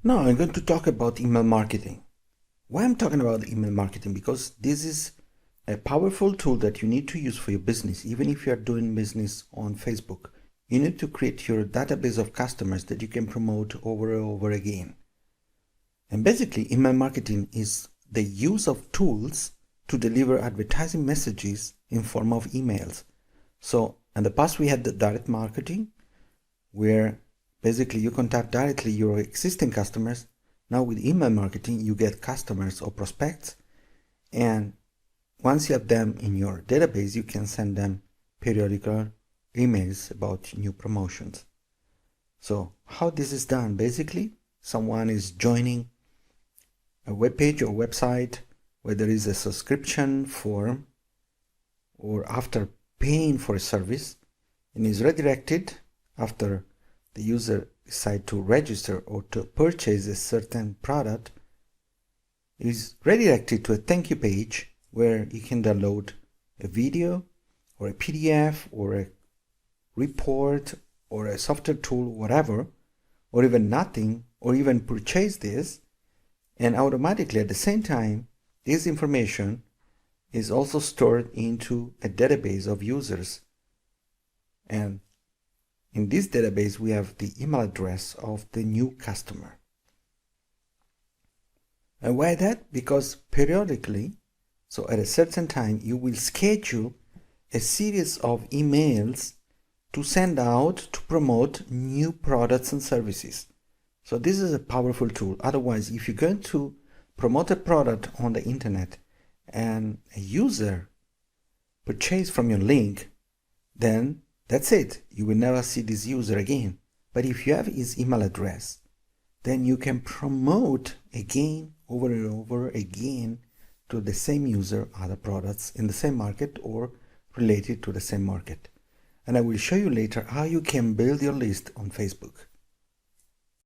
Now I'm going to talk about email marketing. Why I'm talking about email marketing? Because this is a powerful tool that you need to use for your business. Even if you are doing business on Facebook, you need to create your database of customers that you can promote over and over again. And basically, email marketing is the use of tools to deliver advertising messages in form of emails. So in the past, we had the direct marketing, where basically you contact directly your existing customers. Now with email marketing, you get customers or prospects, and once you have them in your database, you can send them periodical emails about new promotions. So how this is done? Basically, someone is joining a web page or website where there is a subscription form, or after paying for a service, and is redirected after the user decides to register or to purchase a certain product, is redirected to a thank you page where you can download a video or a PDF or a report or a software tool, whatever, or even nothing, or even purchase this, and automatically at the same time this information is also stored into a database of users. And in this database, we have the email address of the new customer. And why that? Because periodically, so at a certain time, you will schedule a series of emails to send out to promote new products and services. So this is a powerful tool. Otherwise, if you're going to promote a product on the internet and a user purchase from your link, then that's it. You will never see this user again. But if you have his email address, then you can promote again, over and over again, to the same user, other products in the same market or related to the same market. And I will show you later how you can build your list on Facebook.